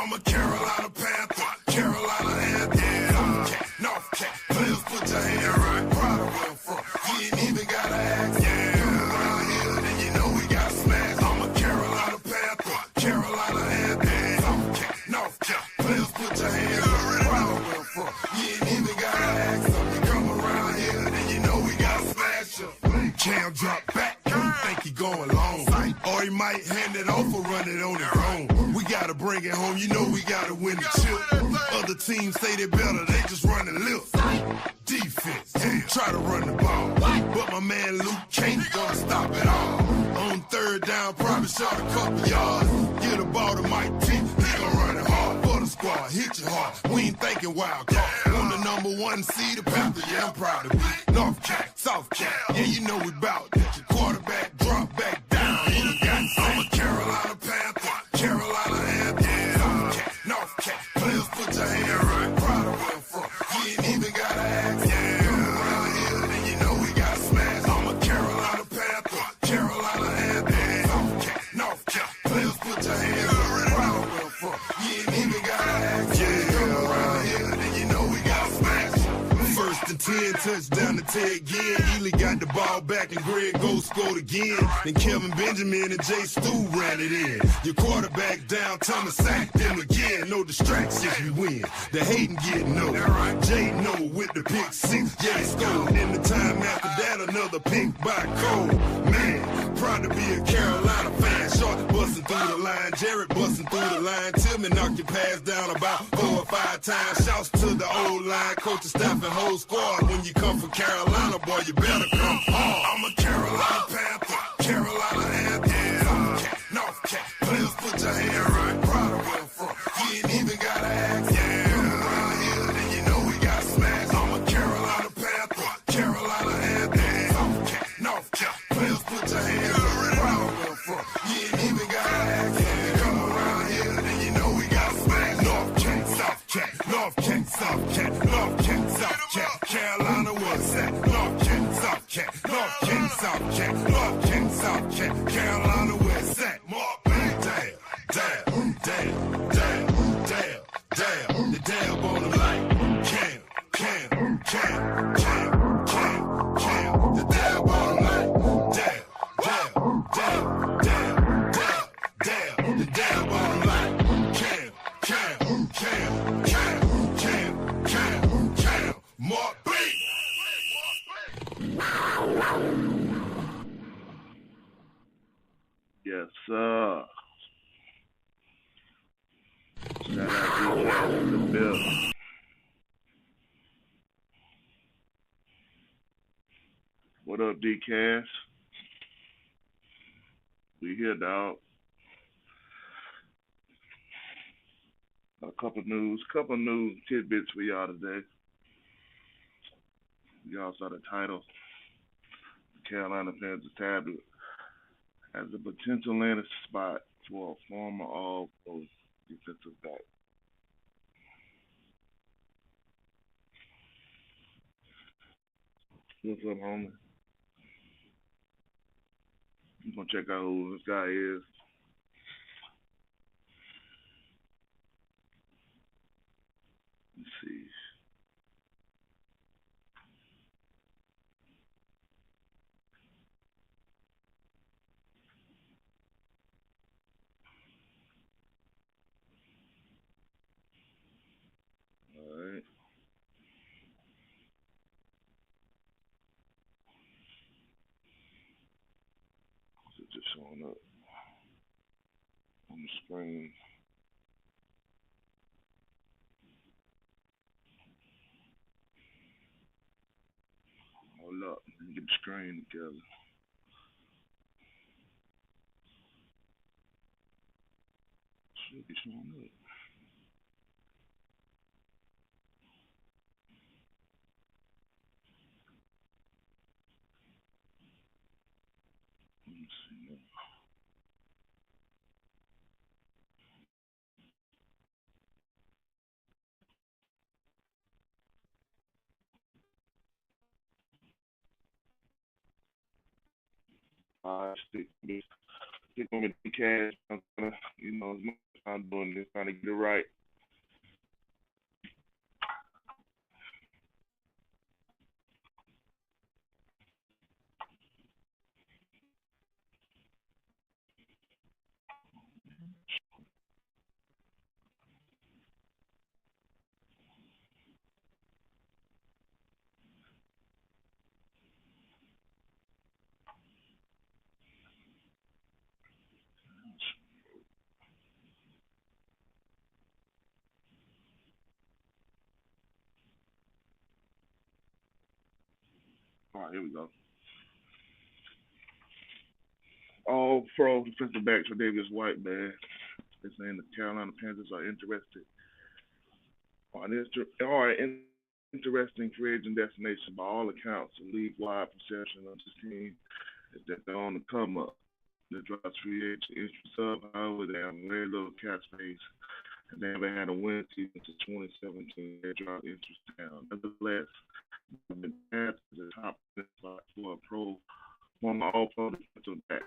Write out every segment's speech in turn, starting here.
I'm a Carolina Panther, Carolina Anthem. South Cat, North Cat, players put your hand right. Proud of where I'm from. You ain't even gotta ask. Come around here, then you know we got smashed. I'm a Carolina Panther, Carolina Anthem. South Cat, North Cat, players put your hand right. Proud of where I'm from. You ain't even gotta ask. You come around here, then you know we got smashed. Cam drop back, you think he going long. Or he might hand it off or run it on his own. We gotta bring it home, you know we gotta win the chip. Other teams say they better, they just run the lips. Defense, try to run the ball. But my man Luke can't gonna stop it all. On third down, probably shot a couple yards. Get a ball to Mike T, he gon' run it hard. For the squad, hit you hard. We ain't thinking wild card. On the number one seed, the Panthers, yeah, I'm proud to be. North Cat, South Cat, yeah, you know we bout that. Your quarterback drop back down, he done got sacked. I'm a Carolina Panther, Carolina Anthem. South Cat, North Cat, players put your hand right. Proud of where I'm from. You ain't even gotta ask. Come around here, then you know we got smashed. I'm a Carolina Panther, Carolina Anthem. South Cat, North Cat, players put your hand right. Proud of where I'm from. You ain't even gotta ask. Come around here, then you know we got smashed. First and 10, touchdown to Ted Ginn. Ely got the ball back and Greg Go scored again. Then Kevin Benjamin and Jay Stu ran it in. Your quarterback down, Thomas sacked him again. No distractions, we win. The hating get no. Jay No with the pick six, yeah, he scored. In the time after that, another pick by Cole. Man, proud to be a Carolina fan. Short busting through the line, Jarrett busting through the line. Tillman knocked your pass down about 4 or 5 times. Shouts to the old line, coaching staff and whole squad. When you come from Carolina, boy, you better come hard. I'm a Carolina Panther, Carolina Anthem. South Cat, North Cat, players put your hand right. Proud of where I'm from. You ain't even gotta ask. Come around here, then you know we got smashed. I'm a Carolina Panther, Carolina Anthem. South Cat, North Cat, players put your hand right. Proud of where I'm from. You ain't even gotta ask. Come around here, then you know we got smashed. North Cat, South Cat, North Cat, South Cat, North Cat, South Cat, Carolina, what's that? North Cat, South Cat, North Cat, South Cat, North Cat, South Cat, Carolina, where's that? Mark, damn, damn, damn, damn, damn, damn, the dab on the light. Cam, Cam, Cam, Cam, Cam, Cam, the dab on the light. Damn, damn, damn, damn, damn, damn, the dab on the light. Cam, Cam, Cam, Cam, Cam, Cam, Cam, Mark B. Yes, sir. Shout out to the Bill. What up, D-Cash? We here, dog. A couple news tidbits for y'all today. Y'all saw the title. Carolina Panthers tablet as a potential landing spot for a former All-Pro defensive back. What's up, homie? I'm gonna check out who this guy is. Let's see. All right. Is it just showing up on the screen? Hold up. Let me get the screen together. Should be showing up. Let me see now. Stick with the cash. I'm gonna, as much I'm doing this, trying to get it right. All right, here we go. All pro defensive back for Davis White, man. They're saying the Carolina Panthers are interested interesting free agent destination by all accounts. The league-wide perception of this team is that they're on the come up. The draft free agent interest up, however, they have very little cap space and they haven't had a win season since 2017. They dropped interest down. Nevertheless, they've been tapped as a top spot for a former all-pro defensive back.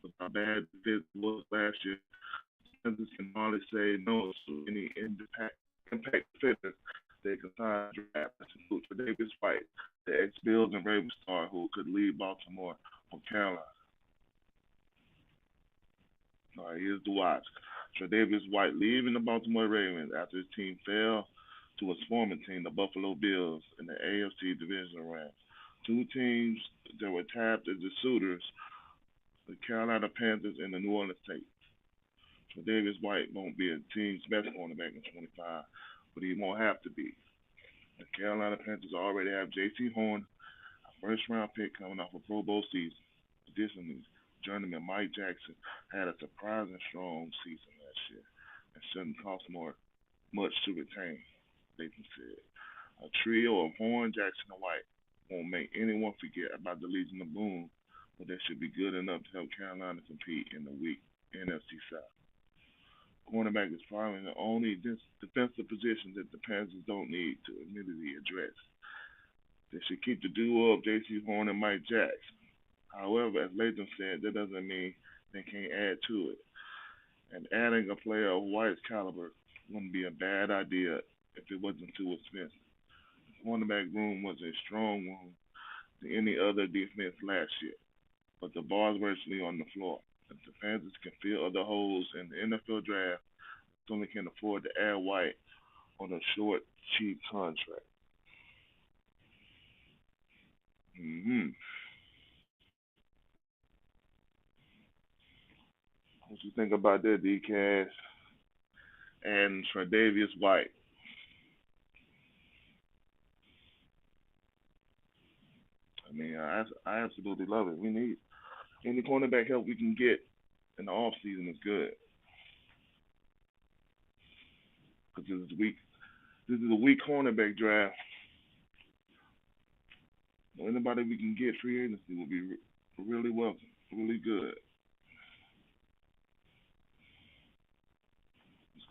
With how bad the fit was last year, Kansas can hardly say no to any impact defender they can sign draft. This includes for Davis White, the ex-Bills and Ravens star who could lead Baltimore or Carolina. All right, here's the watch. Tre'Davious White leaving the Baltimore Ravens after his team fell to his former team, the Buffalo Bills, in the AFC division round. Two teams that were tapped as the suitors, the Carolina Panthers and the New Orleans Saints. Tre'Davious White won't be a team's best cornerback in 25, but he won't have to be. The Carolina Panthers already have J.C. Horn, a first-round pick coming off a Pro Bowl season. Additionally, journeyman Mike Jackson had a surprising strong season last year and shouldn't cost much to retain, Nathan said. A trio of Horn, Jackson, and White won't make anyone forget about the Legion of Boom, but they should be good enough to help Carolina compete in the weak NFC South. Cornerback is probably the only defensive position that the Panthers don't need to immediately address. They should keep the duo of J.C. Horn and Mike Jackson. However, as Latham said, that doesn't mean they can't add to it. And adding a player of White's caliber wouldn't be a bad idea if it wasn't too expensive. The cornerback room was a strong room to any other defense last year, but the ball's virtually on the floor. If the Panthers can fill other holes in the NFL draft, only can afford to add White on a short, cheap contract. Mm-hmm. What you think about that, DCAS and Tre'Davious White? I mean, I absolutely love it. We need any cornerback help we can get in the off season is good because this is weak. This is a weak cornerback draft. Anybody we can get free agency will be really welcome, really good.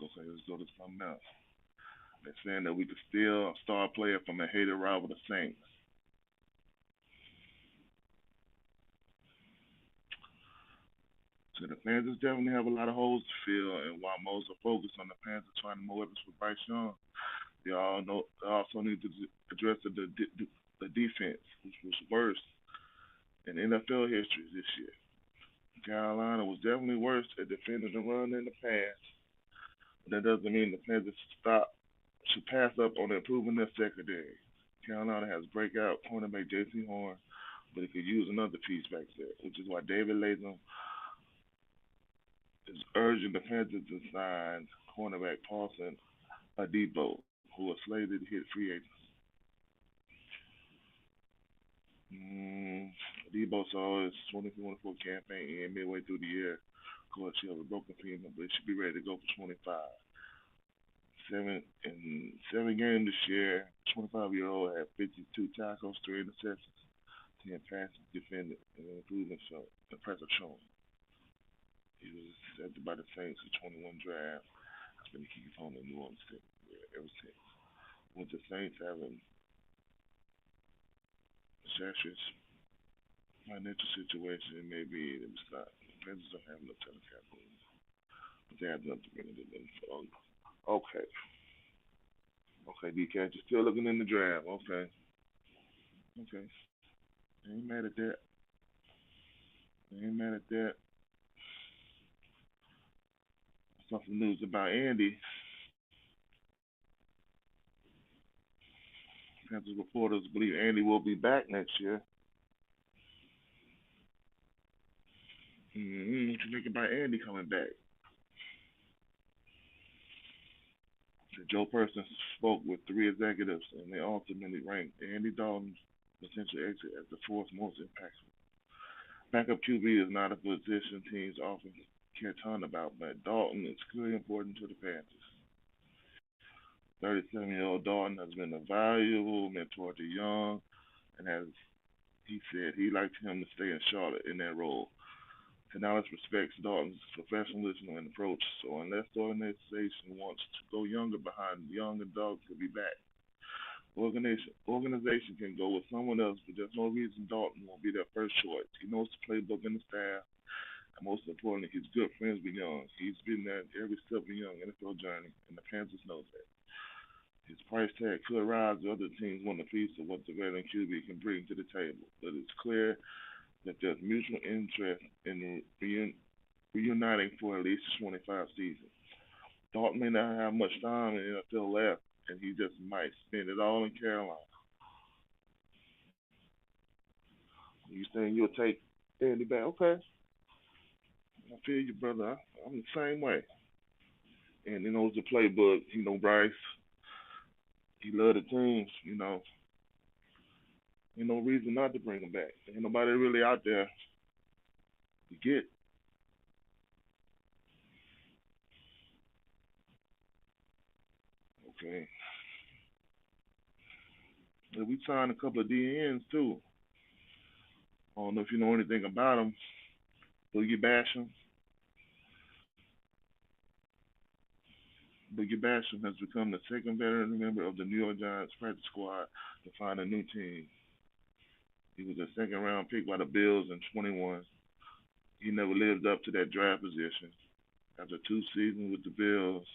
Let's go to something else. They're saying that we could steal a star player from a hated rival, the Saints. So the Panthers definitely have a lot of holes to fill, and while most are focused on the Panthers trying to more weapons for Bryce Young, they also need to address the defense, which was worse in NFL history this year. Carolina was definitely worse at defending the run in the past, but that doesn't mean the Panthers should pass up on improving their secondary. Carolina has breakout cornerback J.C. Horn, but it could use another piece back there, which is why David Latham is urging the Panthers to sign cornerback Paulson Adebo, who is slated to hit free agents. Mm, Debo saw his 2024 campaign end midway through the year. Of course, he has a broken femur, but he should be ready to go for 25. Seven games this year, 25-year-old had 52 tackles, three interceptions, 10 passes defended, and an impressive showing. He was accepted by the Saints in 21 draft. That's been a key component in New Orleans ever since. With the Saints having disastrous financial situation, maybe it was not. The Panthers don't have no telling cap room. Adds up to okay. Okay, DK, you're still looking in the draft. Okay. Okay. Ain't mad at that. Ain't mad at that. Some news about Andy. Panthers reporters believe Andy will be back next year. What you think about Andy coming back? Joe Person spoke with three executives, and they ultimately ranked Andy Dalton's potential exit as the fourth most impactful. Backup QB is not a position teams often care a ton about, but Dalton is clearly important to the Panthers. 37-year-old Dalton has been a valuable mentor to Young, and as he said, he liked him to stay in Charlotte in that role. Canales respects Dalton's professionalism and approach, so unless the organization wants to go younger behind Young and Dalton could be back. Organization can go with someone else, but there's no reason Dalton won't be their first choice. He knows the playbook and the staff, and most importantly, he's good friends with Young. He's been there every step of Young NFL journey, and the Panthers knows that. His price tag could rise if other teams want a piece of what the veteran QB can bring to the table, but it's clear that there's mutual interest in reuniting for at least 25 seasons. Dalton may not have much time in the NFL left, and he just might spend it all in Carolina. You saying you'll take Andy back? Okay, I feel you, brother. I'm the same way. And he knows the playbook. He know Bryce. He love the teams. Ain't no reason not to bring him back. Ain't nobody really out there to get. Okay. And we signed a couple of DNs too. I don't know if you know anything about them. Boogie Basham. Boogie Basham has become the second veteran member of the New York Giants practice squad to find a new team. He was a second round pick by the Bills in 21. He never lived up to that draft position. After 2 seasons with the Bills,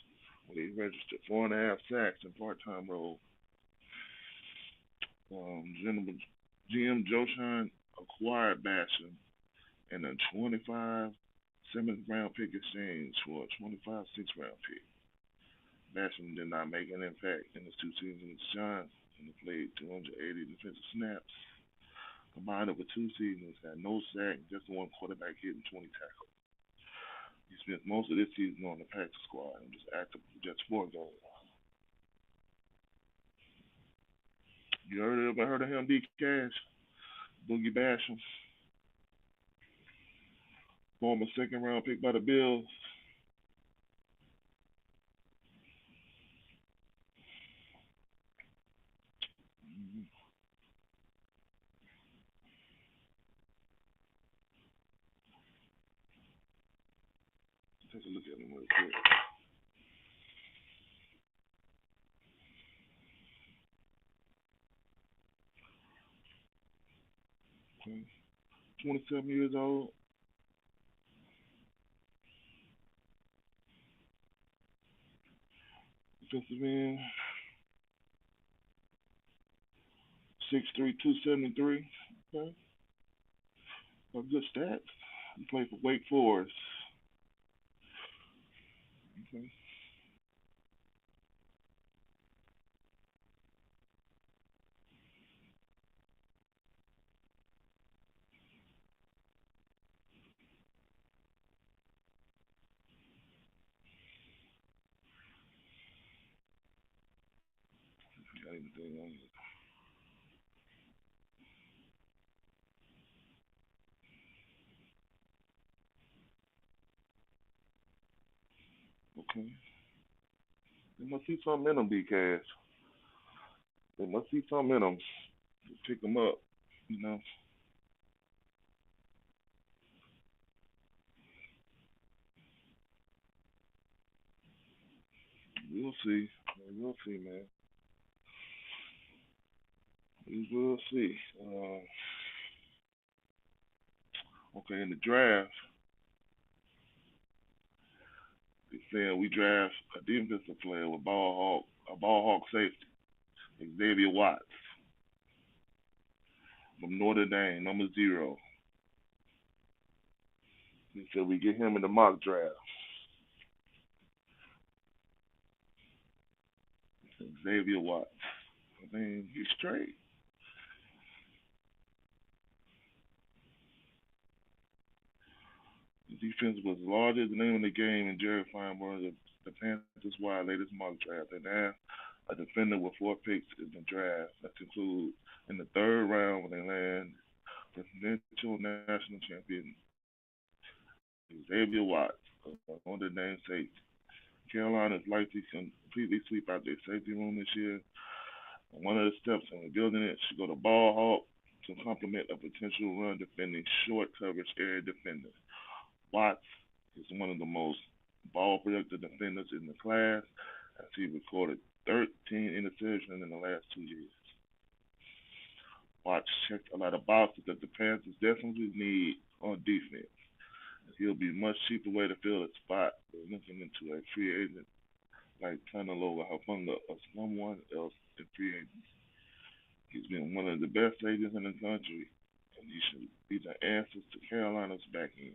where he registered 4.5 sacks in part-time role, GM Joe Shine acquired Basham in a 25 seventh round pick exchange for a 25 sixth round pick. Basham did not make an impact in his 2 seasons with the Giants, and he played 280 defensive snaps. Combined over 2 seasons, had no sack, just one quarterback hit and 20 tackles. He spent most of this season on the practice squad and was active for just 4 games. You heard of him, D Cash? Boogie Basham, former second round pick by the Bills. Mm-hmm. Take a look at him real quick. Okay. 27 years old. Defensive end. 6'3", 273. Okay. Got good stats. He played for Wake Forest. Okay. Got anything on you? Okay. They must see something in him, BKs. They must see something in him to pick him up. You know, we'll see. We'll see, man. We will see. Okay, in the draft, saying we draft a defensive player with a ball hawk safety, Xavier Watts from Notre Dame, number 0. He said we get him in the mock draft. Xavier Watts. I mean, he's straight. The defense was larger than the name of the game, and Jerry Feinberg, the Panthers' wide latest mock draft. And now a defender with 4 picks in the draft. That includes in the 3rd round when they land presidential national champion Xavier Watts on the name safety. Carolina is likely to completely sweep out their safety room this year. And one of the steps in rebuilding it should go to ball hawk to complement a potential run defending short coverage area defender. Watts is one of the most ball productive defenders in the class as he recorded 13 interceptions in the last 2 years. Watts checked a lot of boxes that the Panthers definitely need on defense. He'll be a much cheaper way to fill a spot than looking into a free agent like Tanaloa Hafunga or someone else in free agency. He's been one of the best agents in the country, and he should be the answer to Carolina's back end.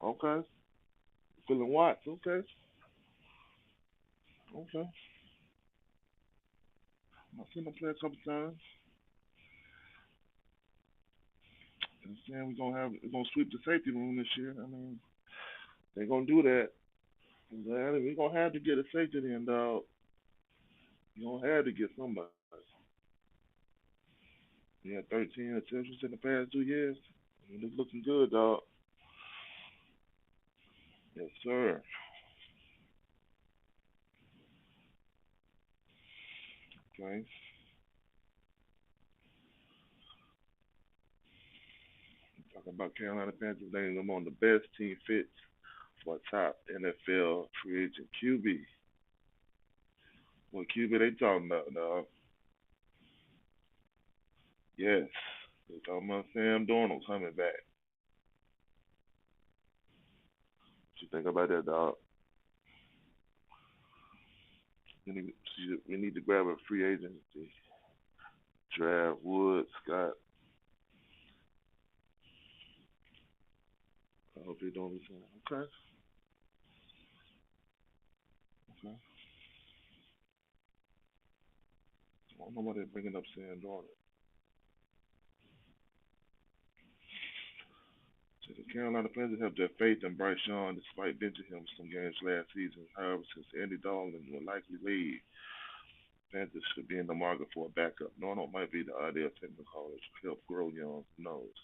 Okay. Feeling Watts, okay. Okay. I've seen him play a couple times. And saying we're gonna sweep the safety room this year. I mean, they're gonna do that. We're gonna have to get a safety then, dog. You're gonna have to get somebody. He had 13 attempts in the past 2 years. I mean, it's looking good, dog. Yes, sir. Okay. Talking about Carolina Panthers, they them on the best team fits for a top NFL free agent QB. What QB they talking about, dog? Yes. They talking about Sam Darnold coming back. What you think about that, dog? We need to grab a free agent. Draft Wood, Scott. I hope they don't listen. Okay. Okay. I don't know why they're bringing up Sam Darnold. So the Carolina Panthers have their faith in Bryce Young despite benching him some games last season. However, since Andy Dalton will likely leave, Panthers should be in the market for a backup. Darnold might be the ideal technical college to help grow Young's nose.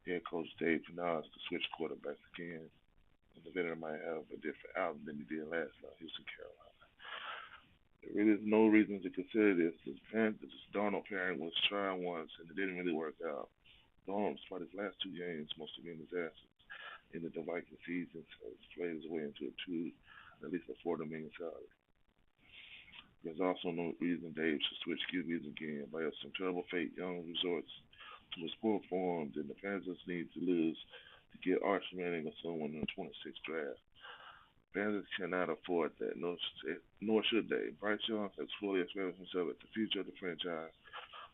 Head coach Dave Canales to switch quarterbacks again. And the veteran might have a different outcome than he did last time. Houston, Carolina. There really is no reason to consider this. The Panthers Darnold pairing was tried once and it didn't really work out. Darnold, despite his last 2 games, mostly being disasters in the Viking season, so he's played his way into at least a $40 million salary. There's also no reason Dave should switch QBs again. By some terrible fate, Young resorts to his poor form, then the Panthers need to lose to get Arch Manning or someone in the 26th draft. Panthers cannot afford that, nor should they. Bryce Young has fully established himself as the future of the franchise.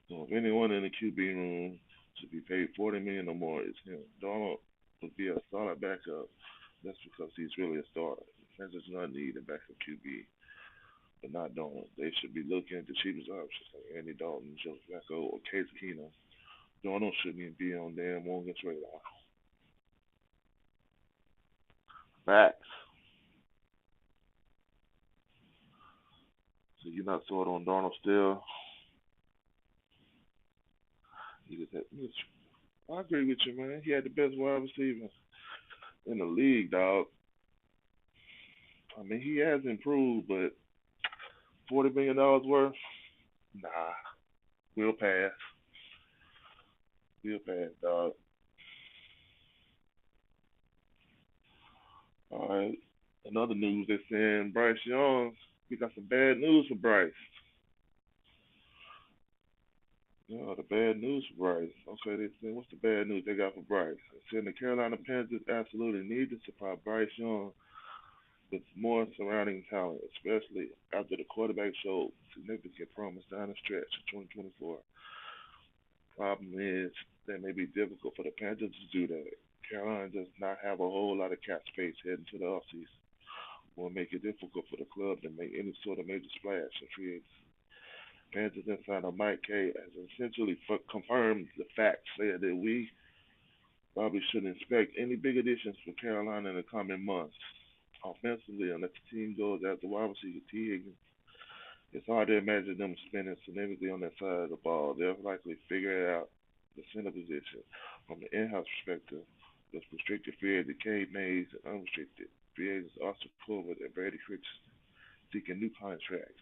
So if anyone in the QB room should be paid $40 million or more, it's him. Donald would be a solid backup. That's because he's really a starter. The Panthers do not need a backup QB, but not Donald. They should be looking at the cheapest options like Andy Dalton, Joe Flacco, or Case Keenum. Donald shouldn't even be on Dan Morgan's radar. Facts. So you're not sold on Donald still? He just had, I agree with you, man. He had the best wide receiver in the league, dog. I mean, he has improved, but $40 million worth? Nah, we'll pass. We'll pass, dog. All right. Another news they're saying Bryce Young. We got some bad news for Bryce. Oh, the bad news for Bryce. Okay, they said, what's the bad news they got for Bryce? They said the Carolina Panthers absolutely need to supply Bryce Young with more surrounding talent, especially after the quarterback showed significant promise down the stretch of 2024. Problem is, that may be difficult for the Panthers to do that. Carolina does not have a whole lot of cap space heading to the offseason. Will make it difficult for the club to make any sort of major splash in free agency. Panthers insider Mike Kay has essentially confirmed the fact, said that we probably shouldn't expect any big additions for Carolina in the coming months. Offensively, unless the team goes after wide receiver T. Higgins, it's hard to imagine them spending significantly on that side of the ball. They'll likely figure out the center position. From the in-house perspective, with restricted free agent Cade Mays and unrestricted free agents Austin Corbett and Brady Christensen seeking new contracts.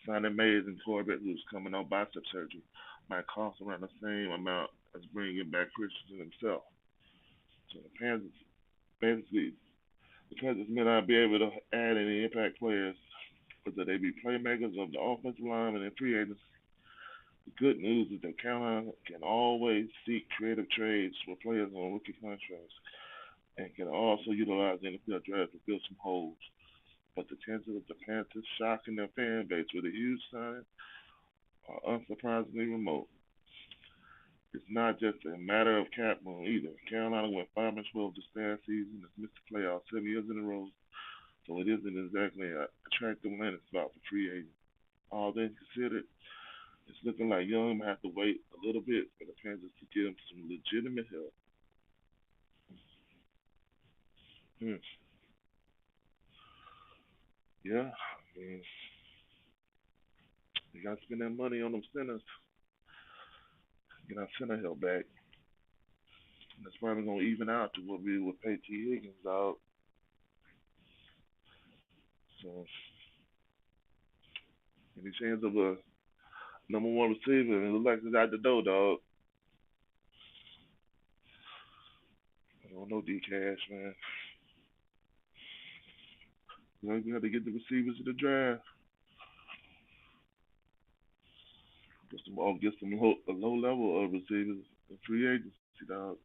Signing Mays and Corbett, who's coming on bicep surgery, might cost around the same amount as bringing back Christensen himself. So the Panthers basically, the Panthers may not be able to add any impact players, but that they be playmakers of the offensive line and in free agents. The good news is that Carolina can always seek creative trades for players on rookie contracts and can also utilize the NFL draft to fill some holes. But the chances of the Panthers shocking their fan base with a huge sign are unsurprisingly remote. It's not just a matter of cap room either. Carolina went 5-12 this past season, has missed the playoffs 7 years in a row, so it isn't exactly an attractive landing spot for free agents. All things considered, it's looking like Young might have to wait a little bit for the Panthers to give him some legitimate help. Hmm. Yeah, I mean, you got to spend that money on them centers, get our center help back. And that's probably going to even out to what we would pay T. Higgins out. So, any chance of a number one receiver, it looks like it's out the door, dog. I don't know, D Cash, man. We have to get the receivers to the draft. Get some a low level of receivers in free agency, dog.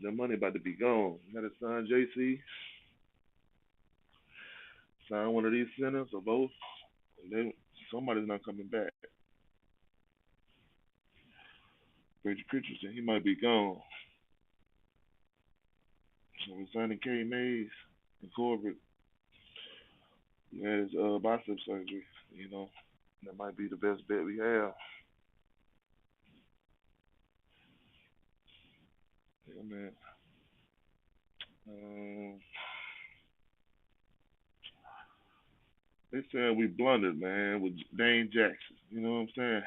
Their money about to be gone. You got to sign JC, sign one of these centers or both. They, somebody's not coming back. Brady Christensen, he might be gone. So we're signing K. Mays and Corbett. He had his bicep surgery, you know. That might be the best bet we have. Yeah, man. Um, they said we blundered, man, with Dane Jackson. You know what I'm saying?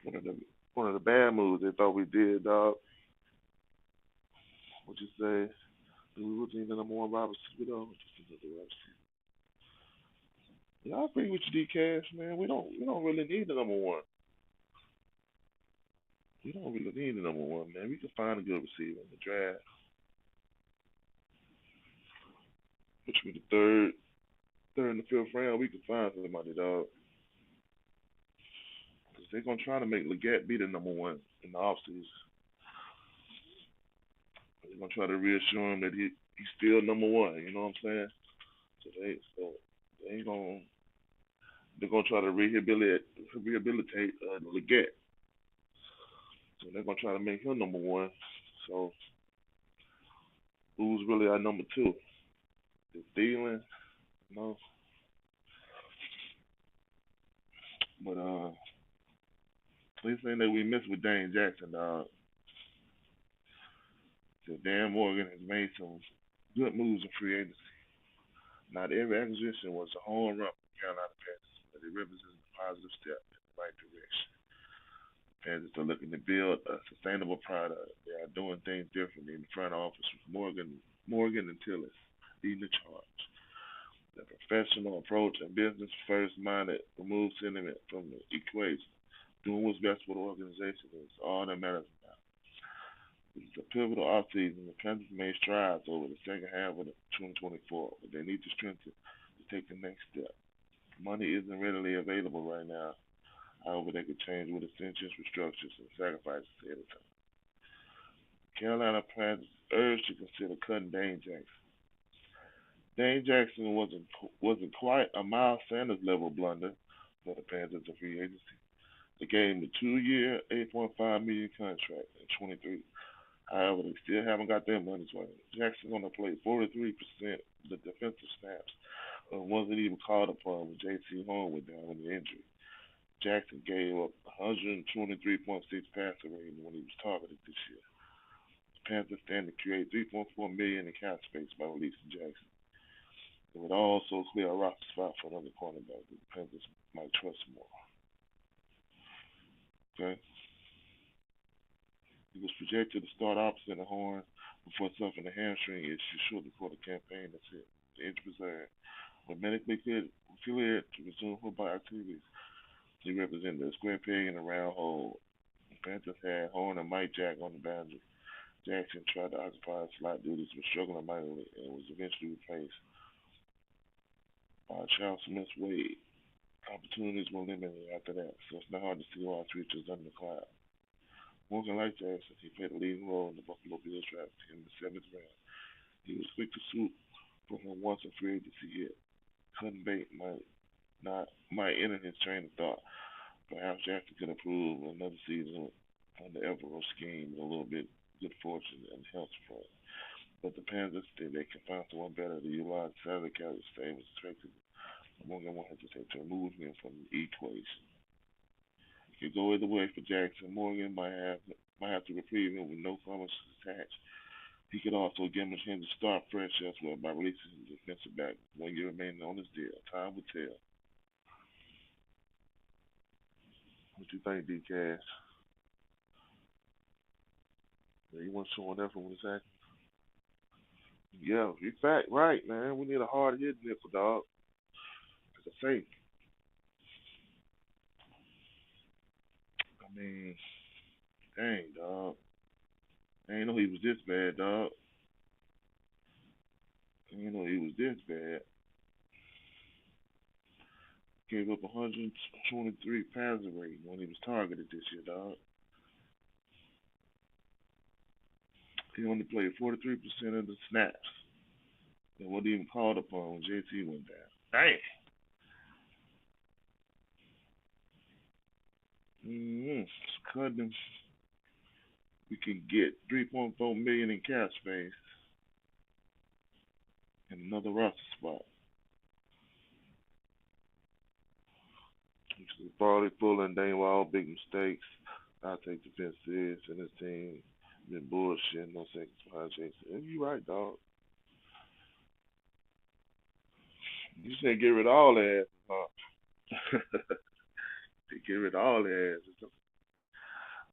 One of the one of the bad moves they thought we did, dog. What you say? We were the number one wide receiver, though. Just another wide receiver. Yeah, I agree with you, D Cash, man. We don't really need the number one. We don't really need the number one, man. We can find a good receiver in the draft. Between the third and the fifth round, we can find somebody, dog. Because they're gonna try to make Leggett be the number one in the offseason. They're gonna try to reassure him that he's still number one. You know what I'm saying? So they ain't gonna they're gonna try to rehabilitate Leggett. So they're gonna try to make him number one. So who's really our number two? Is Thielen? No, but they saying that we missed with Dane Jackson. So Dan Morgan has made some good moves in free agency. Not every acquisition was a home run for Carolina Panthers, but it represents a positive step in the right direction. Panthers are looking to build a sustainable product. They are doing things differently in the front office with Morgan and Tillis leading the charge. The professional approach and business first minded remove sentiment from the equation. Doing what's best for the organization is all that matters now. This is a pivotal offseason. The Panthers made strides over the second half of 2024, but they need to strengthen to take the next step. Money isn't readily available right now. However, they could change with ascensions, restructures, and sacrifices ahead of time. Carolina plans urged to consider cutting Dane Jackson. Dane Jackson wasn't quite a Miles Sanders level blunder for the Panthers in free agency. They gave him a 2-year, $8.5 million contract in 23. However, they still haven't got their money's worth. Jackson's going to play 43% of the defensive snaps, but wasn't even called upon when J.C. Horn went down with an injury. Jackson gave up 123.6 passer rating when he was targeted this year. The Panthers stand to create 3.4 million in cap space by releasing Jackson. It would also clear a roster spot for another cornerback that the Panthers might trust more. Okay, he was projected to start opposite the Horn before suffering a hamstring issue shortly before the campaign. That's it. The injury reserve. When medically cleared to resume football activities, he represented a square peg in a round hole. The Panthers had Horn and Mike Jack on the boundary. Jackson tried to occupy slot duties but struggled mightily and was eventually replaced by Charles Smith Wade. Opportunities were limited after that, so it's not hard to see why futures under the cloud. Morgan like Jackson, he played a leading role in the Buffalo Bills draft in the seventh round. He was quick to swoop for him once a free agency hit. Cutting bait might enter his train of thought. Perhaps Jackson could improve another season on the Evero scheme with a little bit good fortune and health support. But the Panthers think they can find someone better to utilize salary cap to stay restricted. Morgan won't hesitate to remove him from the equation. It could go either way for Jackson. Morgan might have to reprieve him with no promises attached. He could also gamble him to start fresh elsewhere by releasing his defensive back 1 year remaining on his deal. Time will tell. What you think, D Cash? Yeah, you want someone else from the act? Yeah, you fact right, man. We need a hard hit nickel, dog. Like I say, I mean, dang, dog. I ain't know he was this bad, dog. I ain't know he was this bad. Gave up 123 passer rating when he was targeted this year, dog. He only played 43% of the snaps and wasn't even called upon when JT went down. Dang. Cutting him. We can get 3.4 million in cap space and another roster spot. Which is probably pulling Dane Wall big mistakes. I take defense serious and his team been bullshit, no seconds behind Jason. And you right, dog. You said get rid of all that ass, huh? Get rid of all that ass.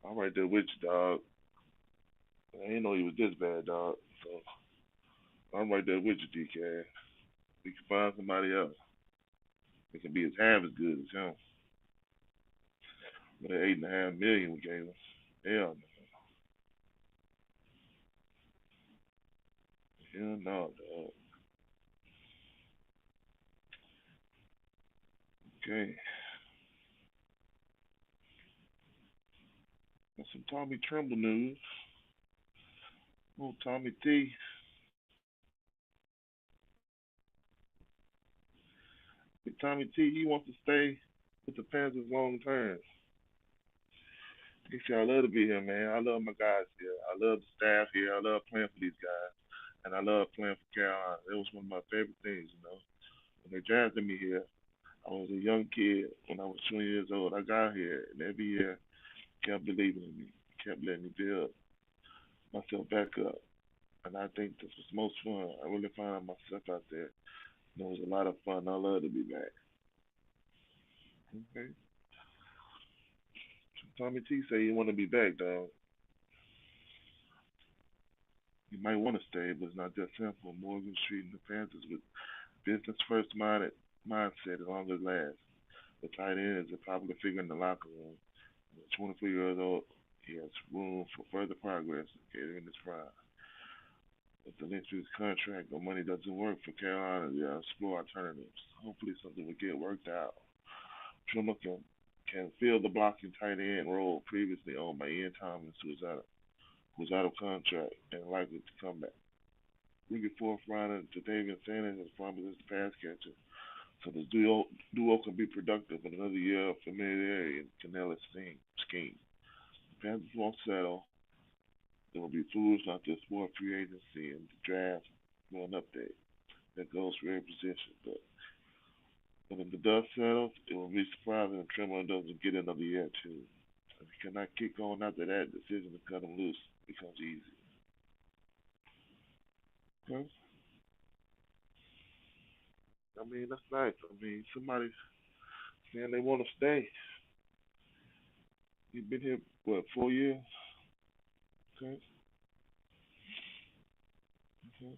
I'm right there with you, dog. I didn't know he was this bad, dog. So I'm right there with you, DK. We can find somebody else. It can be as half as good as him. But that 8.5 million we gave him. Hell no. Hell no, dog. Okay. Got some Tommy Tremble news. Oh, Tommy T. Tommy T, he wants to stay with the Panthers long term. He said, I love to be here, man. I love my guys here. I love the staff here. I love playing for these guys. And I love playing for Carolina. It was one of my favorite things. When they drafted me here, I was a young kid when I was 20 years old. I got here, and every year kept believing in me, kept letting me build myself back up. And I think this was most fun. I really found myself out there. And it was a lot of fun. I love to be back. Okay. Tommy T say you want to be back, dog. You might want to stay, but it's not that simple. Morgan's treating the Panthers with business first mindset as long as it lasts. The tight end is a popular figure in the locker room. At 23 years old, he has room for further progress in his prime. If the next week's contract or money doesn't work for Carolina, they'll explore alternatives. Hopefully, something will get worked out. Trimmer can fill the blocking tight end role previously owned by Ian Thomas, who's out of contract and likely to come back. Rookie fourth rounder Jadavian Sanders has promised as a pass catcher, so the duo can be productive in another year of familiarity in Canela's scheme. The Panthers won't settle. It will be foolish not to explore free agency and the draft for an update that goes for every position. But when the dust settles, it will be surprising if Trimmer doesn't get another year or two. If he cannot kick on after that, the decision to cut him loose becomes easy. Okay? I mean, that's nice. I mean, somebody saying they want to stay. He's been here, what, 4 years? Okay. Okay.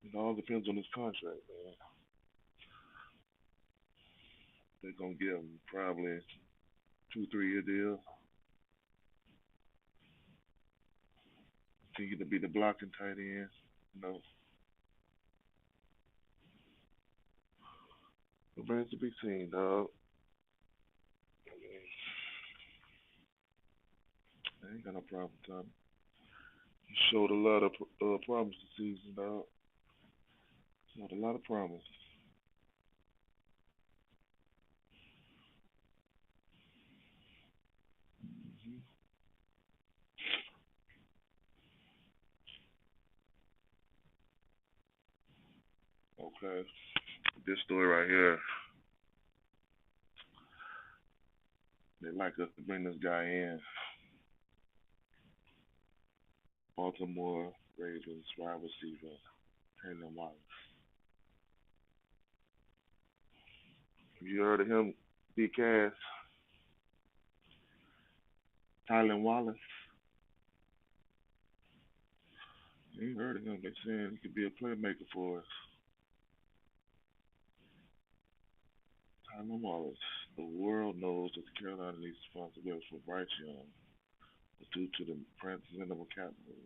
It all depends on his contract, man. They're going to give him probably 2, 3 year deal. Continue to be the blocking tight end. You know, remains to be seen, dog. I mean, I ain't got no problem, Tommy. You showed a lot of promise this season, dog. Showed a lot of promise. Hmm. Okay. This story right here, they like us to bring this guy in. Baltimore Ravens wide receiver, Taylor Wallace. Have you heard of him, D. Cass? Tylen Wallace? You ain't heard of him. They saying he could be a playmaker for us. Tylen Wallace. The world knows that the Carolina needs responsibility for Bryce Young, but due to the present capital,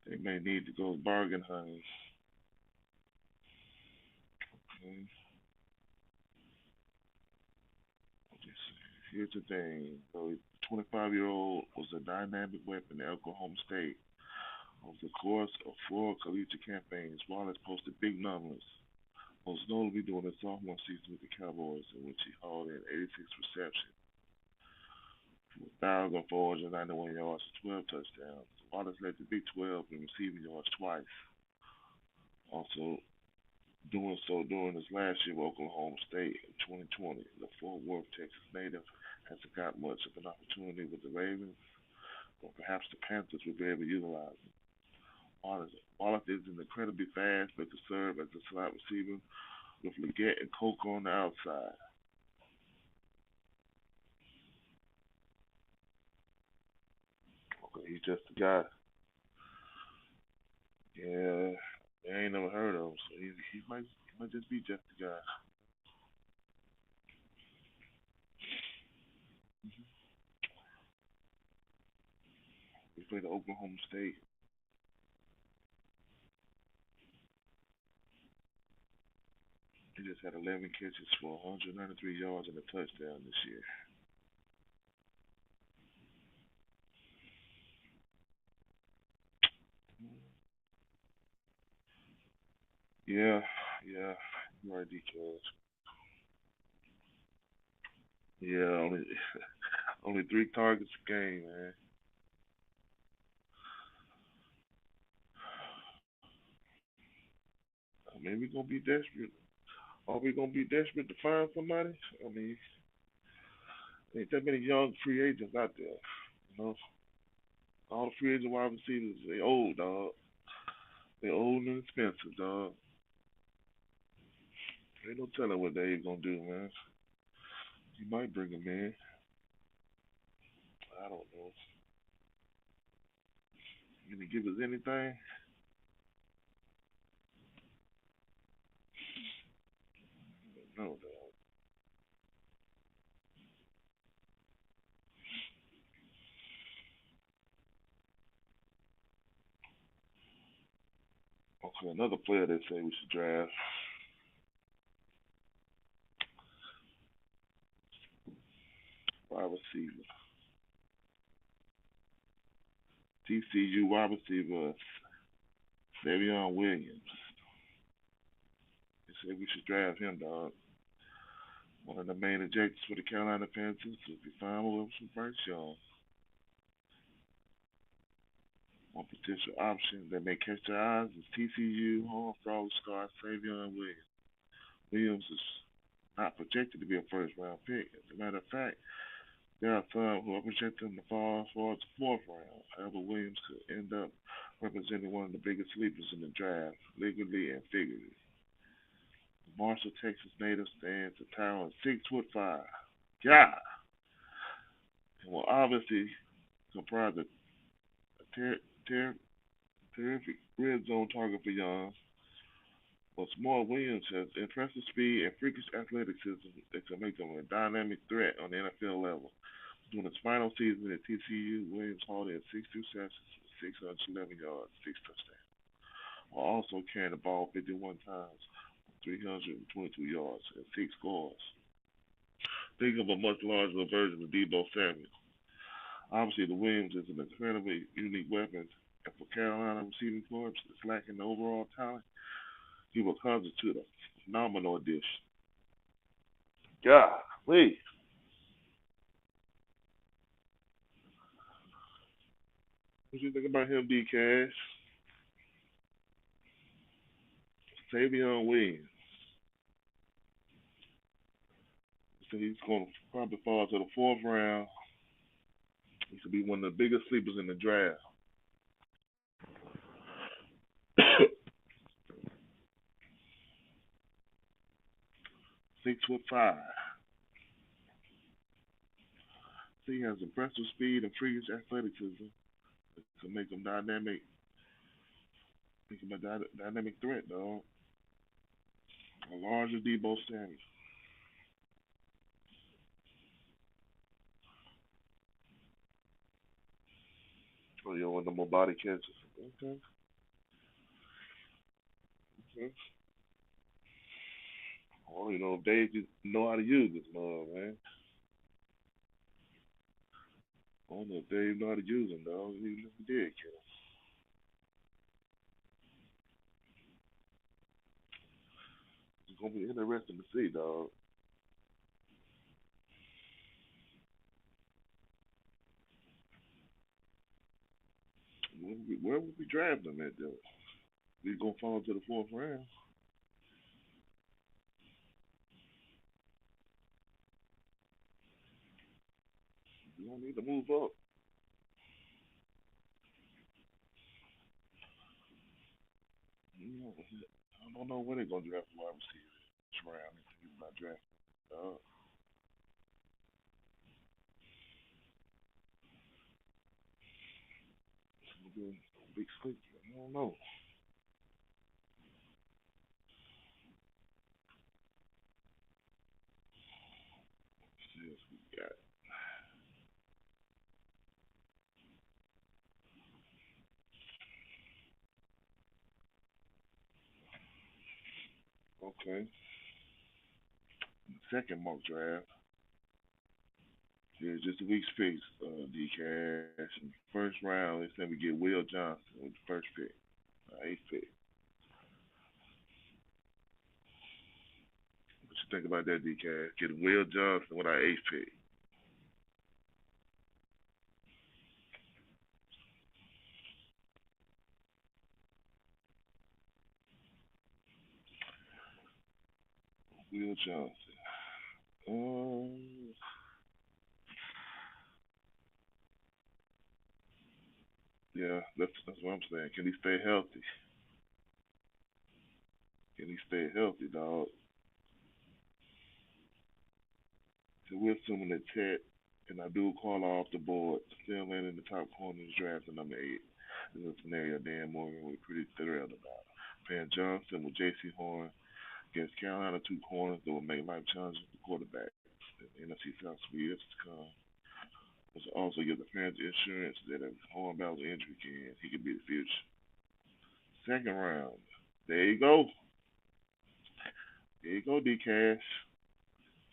they may need to go bargain hunting. Okay. Here's the thing. So, 25-year-old was a dynamic weapon at Oklahoma State. Over the course of 4 collegiate campaigns, Wallace posted big numbers, most notably during his sophomore season with the Cowboys, in which he hauled in 86 receptions, 1,491 yards, and 12 touchdowns. Wallace led the Big 12 in receiving yards twice. Also, doing so during his last year with Oklahoma State in 2020. The Fort Worth, Texas native hasn't got much of an opportunity with the Ravens, but perhaps the Panthers will be able to utilize him. Wallace is an incredibly fast, but could serve as a slot receiver with Leggett and Coker on the outside. Okay, he's just a guy. Yeah, I ain't never heard of him, so he might just be just a guy. Mm-hmm. He played at Oklahoma State. He just had 11 catches for 193 yards and a touchdown this year. Yeah, yeah, you're right, DK. Yeah, only 3 targets a game, man. I mean, we gonna be desperate. Are we gonna be desperate to find somebody? I mean, ain't that many young free agents out there. You know, all the free agent wide receivers, they old, dog. They old and expensive, dog. Ain't no telling what Dave gonna do, man. He might bring him in. I don't know. Can he give us anything? No, dog. So another player they say we should draft, wide receiver. TCU wide receiver Savion Williams. They say we should draft him, dog. One of the main objectives for the Carolina Panthers is to find Wilson Bryce Young. One potential option that may catch their eyes is TCU Horned Frog star Savion Williams. Williams is not projected to be a first round pick. As a matter of fact, there are some who are projecting him to fall as far as the fourth round. However, Williams could end up representing one of the biggest sleepers in the draft, legally and figuratively. The Marshall, Texas native stands a towering 6'5". Yeah, and will obviously comprise a ter- ter- terrific red zone target for Young. But Small Williams has impressive speed and freakish athleticism that can make him a dynamic threat on the NFL level. During his final season at TCU, Williams hauled in 62 sessions, 611 yards, 6 touchdowns, while also carrying the ball 51 times, 322 yards, and 6 scores. Think of a much larger version of Debo Samuel. Obviously, the Williams is an incredibly unique weapon, and for Carolina receiving corps that's lacking the overall talent, he will constitute a phenomenal addition. Golly. What you think about him, D Cash? Savion Williams. So he's going to probably fall to the fourth round. He could be one of the biggest sleepers in the draft. 6'5". So he has impressive speed and freakish athleticism to make him dynamic. Make him a dynamic threat, dog. A larger Debo Samuel. Oh, you want no more body catches? Okay. Okay. Well, Dave just know how to use this mug, man. I don't know if Dave know how to use him, dog. Even if he did kill him. It's gonna be interesting to see, dog. Where would we draft him at, though? He's gonna fall to the fourth round. We don't need to move up. I don't know where they're gonna draft a wide receiver. Which round they think about drafting. It's gonna be a big sleep. I don't know. Yes, we got. Okay. Second mock draft. Yeah, just a week's picks, D Cash. First round, they said we get Will Johnson with the first pick, eighth pick. What you think about that, D Cash? Get Will Johnson with our eighth pick. Will Johnson. Um, yeah, that's what I'm saying. Can he stay healthy? Can he stay healthy, dog? So we're assuming that Ted and Abdul Quala off the board, still landing in the top corner of the draft at number 8. This is a scenario Dan Morgan was pretty thrilled about. Paying Johnson with J.C. Horn against Carolina two corners that will make life challenging for quarterbacks. The NFC South Speed is to come. Which also give the fans insurance that if Horn battles injury again, he could be the future. Second round. There you go. There you go, D Cash.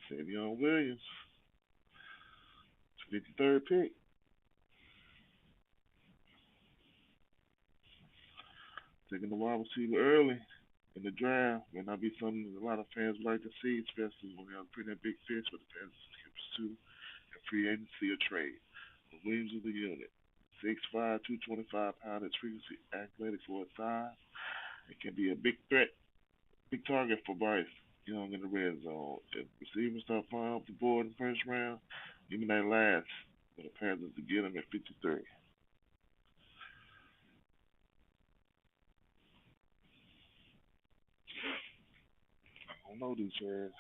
Savion Williams, 53rd pick. Taking the wide receiver early in the draft may not be something that a lot of fans would like to see, especially when they have a pretty big fish for the Panthers to pursue a free agency or trade. The Williams of the unit. 6'5", 225 pounds, extremely athletic for his size. It can be a big threat, big target for Bryce Young in the red zone. If receivers start flying up the board in the first round, even that last for the Panthers to get him at 53. I don't know these guys.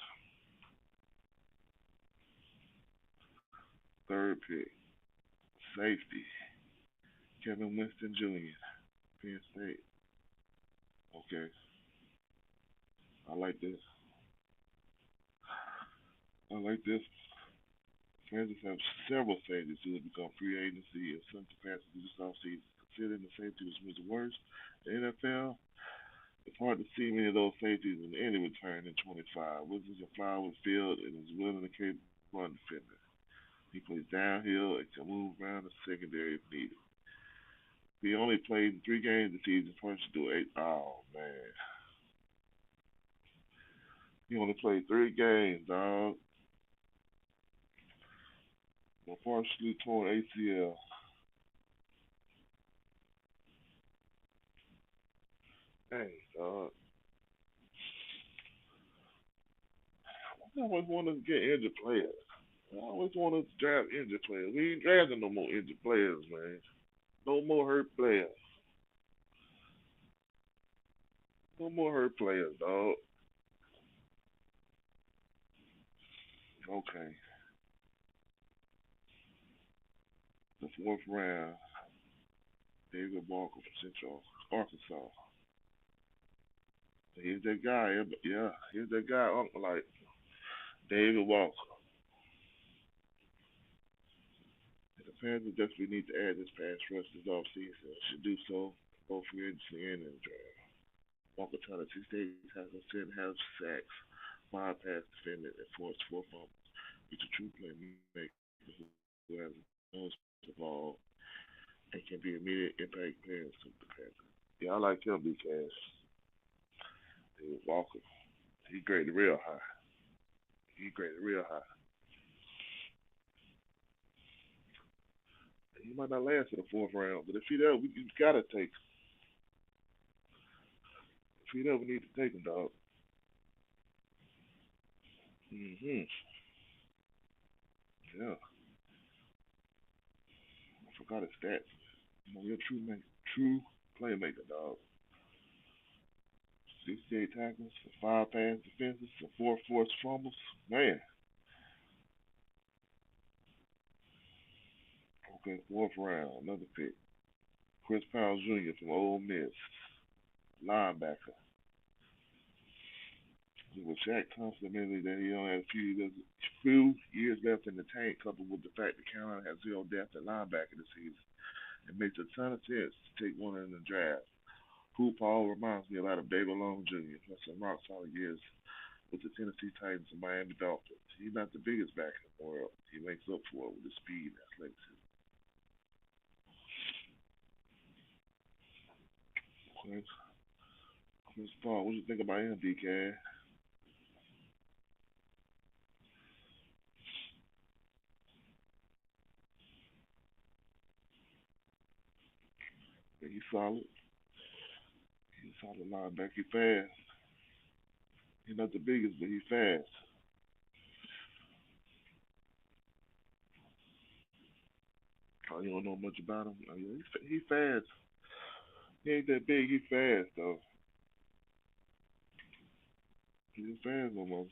Third pick, safety, Kevin Winston Jr., Penn State. Okay, I like this. I like this. Kansas have several safeties who have become free agency in some capacity this offseason. Considering the safety was the worst in the NFL, it's hard to see many of those safeties in any return in 25. Wilson can fly with field and is willing to capable run defender. He plays downhill and can move around the secondary if needed. He only played in 3 games this season, first to do 8. Oh, man. He only played 3 games, dog. A partially torn ACL. Dang, dog. I always want to get injured players. I always want to draft injured players. We ain't drafting no more injured players, man. No more hurt players. No more hurt players, dog. Okay. The fourth round, David Walker from Central Arkansas. Here's that guy. Yeah, here's that guy. Like David Walker. The Panthers definitely need to add this pass rush this offseason. Should do so both free agency and in the draft. Walker Tyler, 68 tackles, 10 half sacks, 5 pass defended, and forced 4 fumbles. He's a true playmaker who has nose the ball and can be immediate impact players to the Panthers. Yeah, I like him, B Cash. David Walker. He graded real high. He graded real high. He might not last in the fourth round, but if he does, we gotta take. If he does, we need to take him, dog. Mhm. Yeah. I forgot his stats. You're a true playmaker, dog. 68 tackles, 5 pass defenses, 4 forced fumbles. Man. Okay, fourth round, another pick. Chris Powell Jr. from Ole Miss, linebacker. With Shaq complimented that he only had a few years left in the tank, coupled with the fact that Carolina has zero depth at linebacker this season, it makes a ton of sense to take one in the draft. Who Paul reminds me a lot of David Long Jr. Plus some rock solid years with the Tennessee Titans and Miami Dolphins. He's not the biggest back in the world. He makes up for it with his speed and athleticism. Chris, Chris Paul, what do you think about him, DK? He's solid. He's a solid linebacker. He's fast. He's not the biggest, but he's fast. Oh, you don't know much about him? Oh, yeah, he's fast. He ain't that big. He's fast, though. He's fast, no more.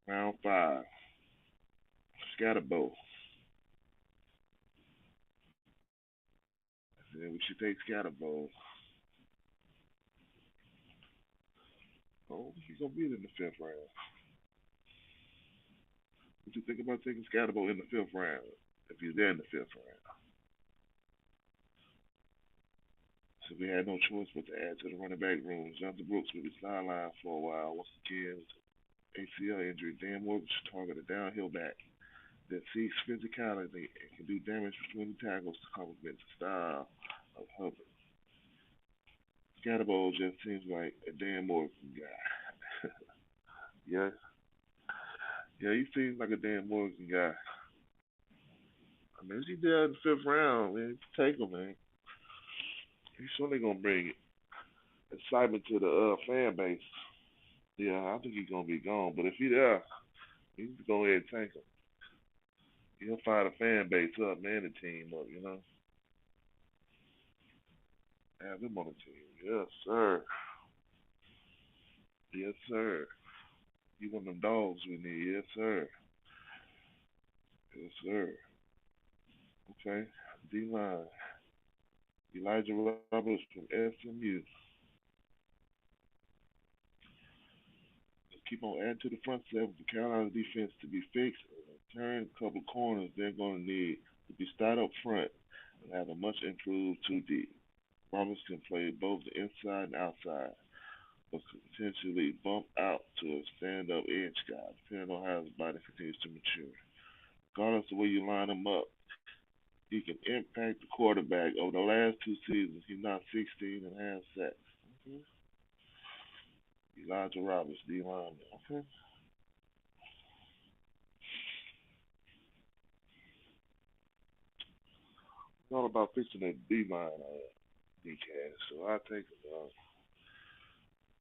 Round 5. Scatterbo. Yeah, we should take Scatterbo. Oh, he's going to be in the 5th round. What you think about taking Scatterbo in the 5th round? If he's there in the 5th round. So we had no choice but to add to the running back room. Jonathan Brooks will be sidelined for a while. Once again, ACL injury. Dan Morgan should target a downhill back that seeks physicality and can do damage between the tackles to complement the style of Hubbard. Scatterbo just seems like a Dan Morgan guy. Yeah, yeah, he seems like a Dan Morgan guy. I mean, he's there in the fifth round, man. Take him, man. He's surely gonna bring excitement to the fan base. Yeah, I think he's gonna be gone, but if he's there, you need to go ahead and take him. He'll fire the fan base up, man, the team up, you know. Have him on the team. Yes, sir. Yes, sir. You one of them dogs we need. Yes, sir. Yes, sir. Okay. D line. Elijah Roberts from SMU. Keep on adding to the front seven for Carolina defense to be fixed. Turn a couple corners they're going to need to be stout up front and have a much improved 2D. Roberts can play both the inside and outside, but could potentially bump out to a stand-up edge guy, depending on how his body continues to mature. Regardless of where you line him up, he can impact the quarterback. Over the last two seasons, he knocked 16 and a half sacks. Okay. Elijah Roberts, D lineman. Okay. It's all about fixing that D line, DK. So I take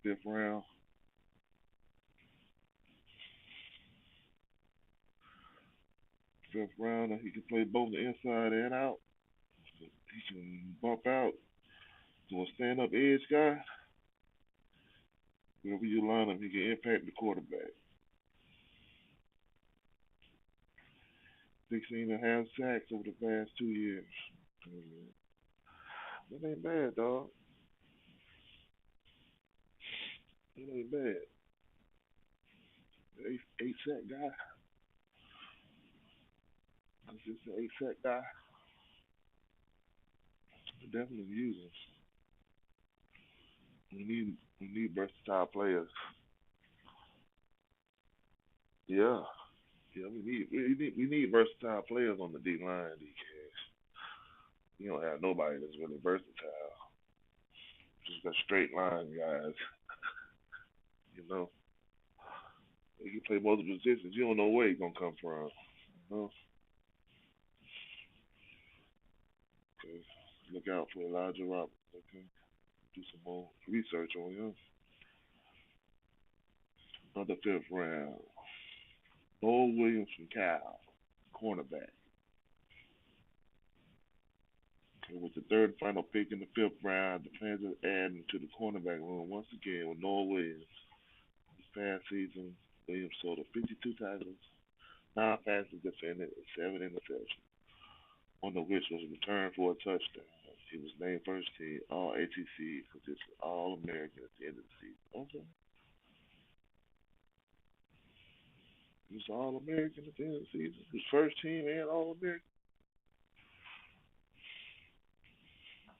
fifth round. Fifth round, he can play both the inside and out. He can bump out to a stand-up edge guy. Wherever you line him, he can impact the quarterback. 16 and a half sacks over the past 2 years. That ain't bad, dog. That ain't bad. Eight sack guy. That's just an eight sack guy. Definitely use him. We need versatile players. Yeah. Yeah, we need versatile players on the D line because you don't have nobody that's really versatile. Just got straight line guys. You know, he can play multiple positions. You don't know where he's gonna come from. You know? Okay. Look out for Elijah Roberts. Okay. Do some more research on him. Another fifth round. Bo Williams from Cal, cornerback. Okay, with the third and final pick in the fifth round, the Panthers adding to the cornerback room once again with Noah Williams. This past season, Williams sold 52 tackles, 9 passes defended, and 7 interceptions, one of which was returned for a touchdown. He was named first team All ATC for this All American at the end of the season. Okay. He was All American at the end of the season. His first team and All American.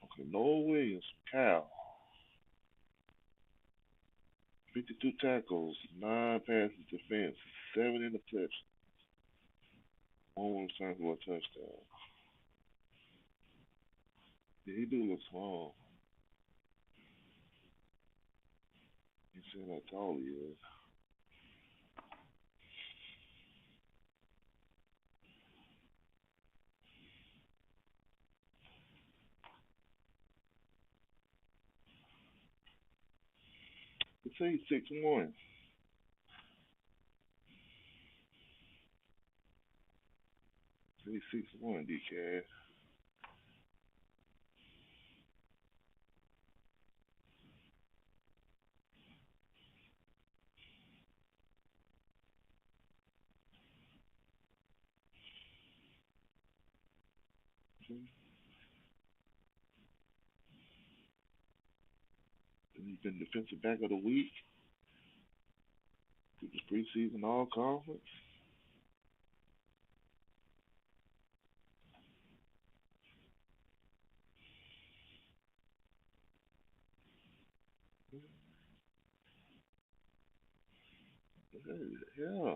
Okay, Noah Williams, Cal. 52 tackles, 9 passes defense, 7 interceptions, one return for a touchdown. Yeah, he do look small. You see how tall he is. They say he's 6'1". He's 6'1", DK. And he's been defensive back of the week. He was preseason all conference. Yeah,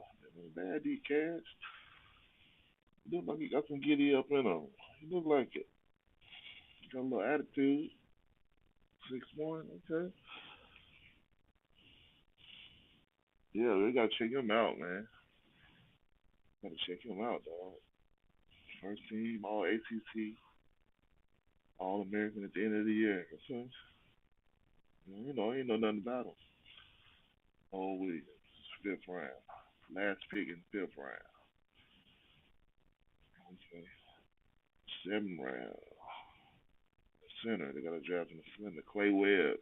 bad D Cash. He look like he got some giddy up in him. He look like it. Got a little attitude. 6'1", okay. Yeah, we gotta check him out, man. Gotta check him out, dog. First team, all ACC, all American at the end of the year. Okay. I ain't know nothing about him. Oh, Williams, fifth round. Last pick in fifth round. Okay. Seventh round. Center. They got a draft in the center. Clay Webb.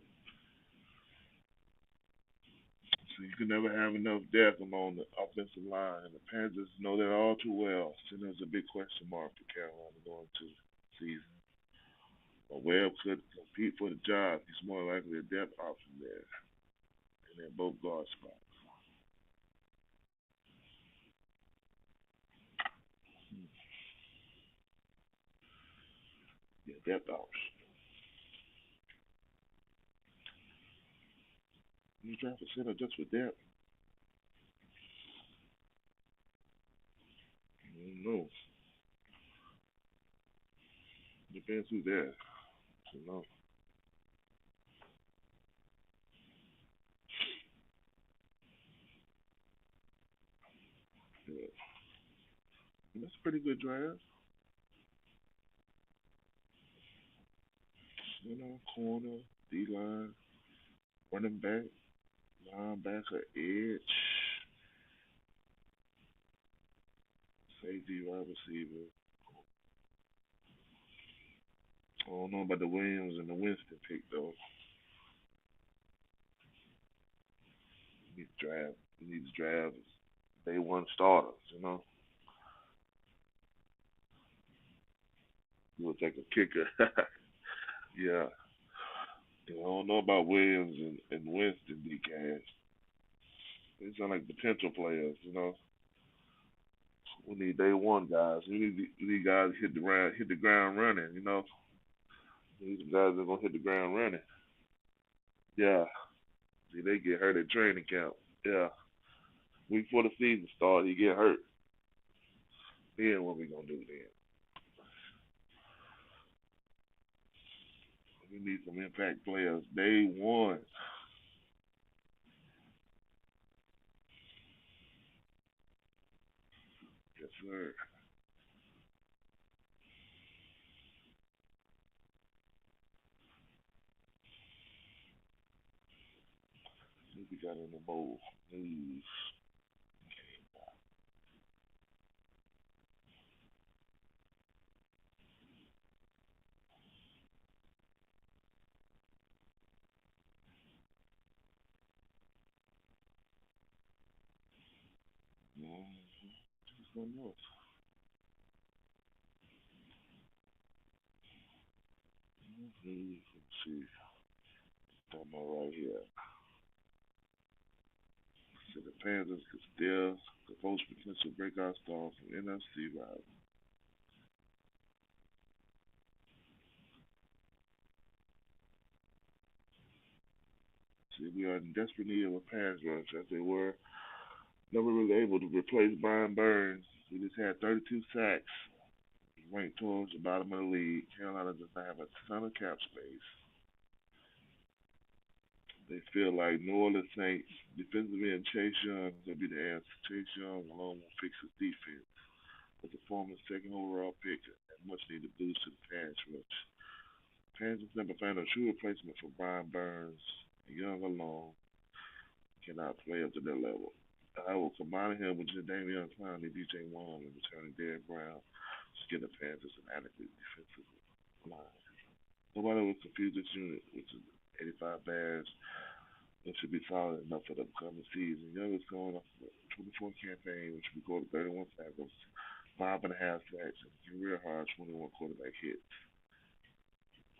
So you can never have enough depth along the offensive line. And the Panthers know that all too well. Center's a big question mark for Carolina going to the season. But Webb could compete for the job. He's more likely a depth option there. And they're both guard spots. Yeah, depth option. You draft a center just for depth? I don't know. Depends who's there. You know. Yeah. That's a pretty good draft. Corner, D line, running back, linebacker, edge, safety, wide receiver. I don't know about the Williams and the Winston pick though. You need to draft. You need to draft day one starters. You will take a kicker. Yeah. I don't know about Williams and Winston, D Cash. They sound like potential players. We need day one guys. We need guys to hit the ground running. We need some guys that are gonna hit the ground running. Yeah. See, they get hurt at training camp. Yeah. Week before the season start, he get hurt. Then what we gonna do then? We need some impact players. Day one. Yes, sir. What we got in the bowl? News. What's going on? Let's see. Talking about right here. So the Panthers could still the most potential breakout star from NFC rival. See, we are in desperate need of a pass rush as they were never really able to replace Brian Burns. He just had 32 sacks, ranked towards the bottom of the league. Carolina does not have a ton of cap space. They feel like New Orleans Saints defensively and Chase Young will be the answer. Chase Young alone will fix his defense with the former second overall pick and much needed boost to the pass rush. Panthers never found a true replacement for Brian Burns. Young alone cannot play up to their level. I will combine him with Jadavion Clowney, DJ Wong, and returning Derek Brown to get the Panthers an adequate defensive line. Nobody will confuse this unit, which is 85 Bears. It should be solid enough for the upcoming season. Young is going off a 24 campaign, which will go to 31 tackles, 5.5 sacks, and career high 21 quarterback hits.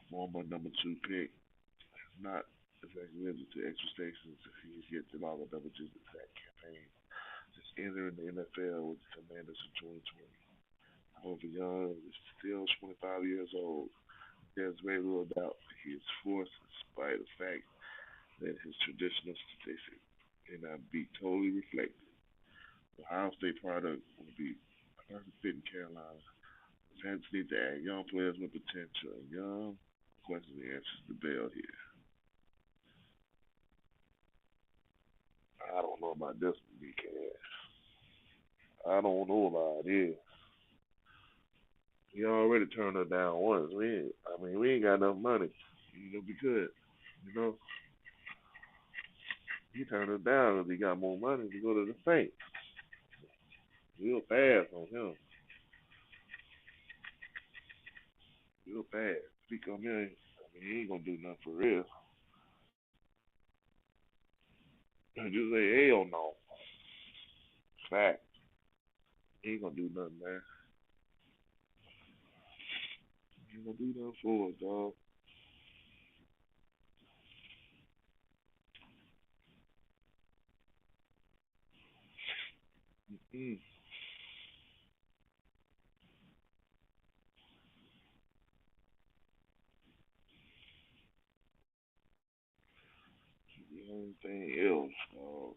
Former number two pick, not exactly limited to extra stations if he gets a lot of double digit sack campaign. Just entering the NFL with the Commanders in 2020. However, Young is still 25 years old. There's very little doubt that he is forced, despite the fact that his traditional statistics may not would be totally reflected. The Ohio State product would be a perfect fit in Carolina. The Panthers need to add young players with potential. Young question answers the bell here. I don't know about this one, BK. I don't know about it. He already turned her down once. We ain't got enough money. We could. You know, he turned her down because he got more money to go to the Saints. Real fast on him. Real fast. Speak on him. He ain't gonna do nothing for real. Just say hell no. Fact. He ain't gonna do nothing, man. He ain't gonna do nothing for us, dog. Mm-mm. Anything else, dog?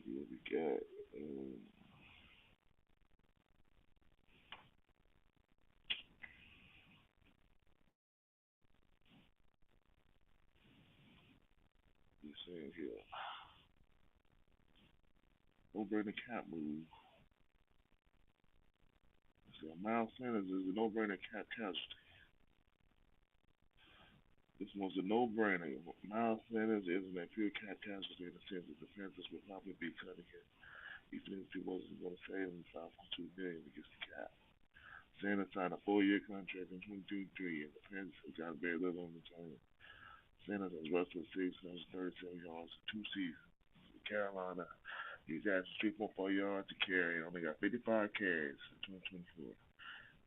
What we got? You saying here? No brainer cap move. So Miles Sanders is a no brainer cap catch. This one's a no brainer. Miles Sanders isn't a pure cap casualty in the sense that the Panthers would probably be cutting him, even if he wasn't going to save him 5.2 million against the cap. Sanders signed a 4-year contract in 2023, and the Panthers got very little on the term. Sanders has rushed for 637 yards in 2 seasons. In Carolina, he's averaging 3.4 yards to carry and only got 55 carries in 2024.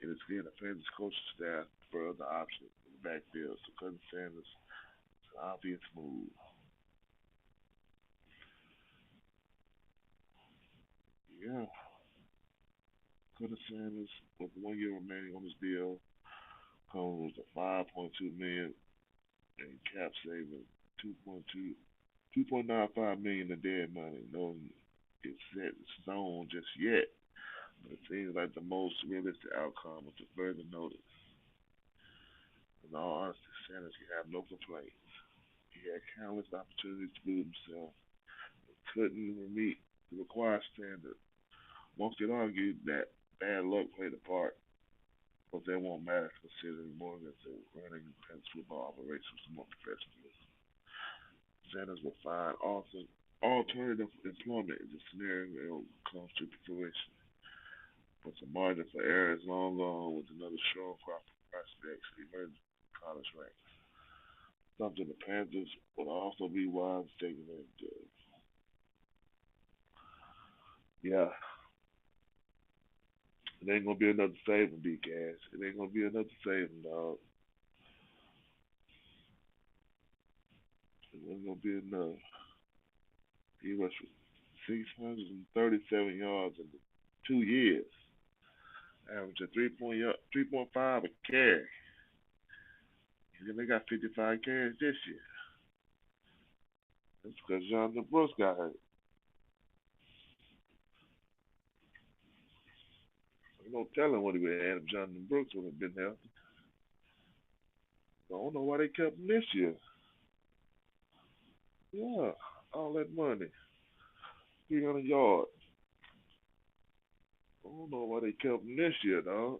It is clear the Panthers coaching staff for other options in the backfield, so cutting Sanders is an obvious move. Yeah, cutting Sanders with 1 year remaining on his deal comes with a 5.2 million in cap savings, 2.2 2.95 million in dead money. No, it's set in stone just yet, but it seems like the most realistic outcome with the further notice. In all honesty, Sanders can have no complaints. He had countless opportunities to prove himself, but couldn't meet the required standard. Most could argue that bad luck played a part, but that won't matter considering Morgan's running Pence football operations more professionalism. Sanders will find alternative employment if the scenario comes to fruition. But the margin for error is long gone with another strong crop of prospects emerging from college ranks. Something the Panthers would also be wise taking into. Yeah, it ain't gonna be another saving, big ass. It ain't gonna be another saving, dog. It ain't gonna be enough. He rushed for 637 yards in 2 years, averaging 3.5 a carry. And then they got 55 carries this year. That's because Jonathan Brooks got hurt. There's no telling what he would have had if Jonathan Brooks would have been healthy. I don't know why they kept him this year. Yeah, all that money, 300 yards. I don't know why they kept him this year, dog.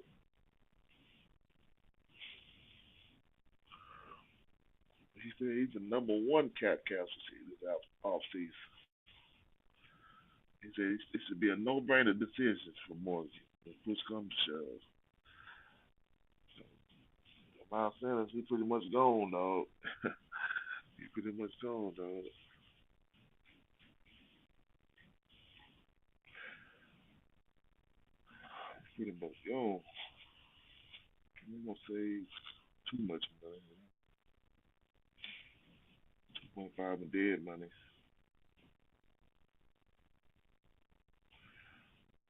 He said he's the number one cap casualty this off season. He said it should be a no-brainer decision for Morgan. If push comes to shove. So, Miles Sanders, he pretty much gone, dog. He pretty much gone, dog. He's pretty much gone. We ain't gonna say too much money. 2.5 in dead money.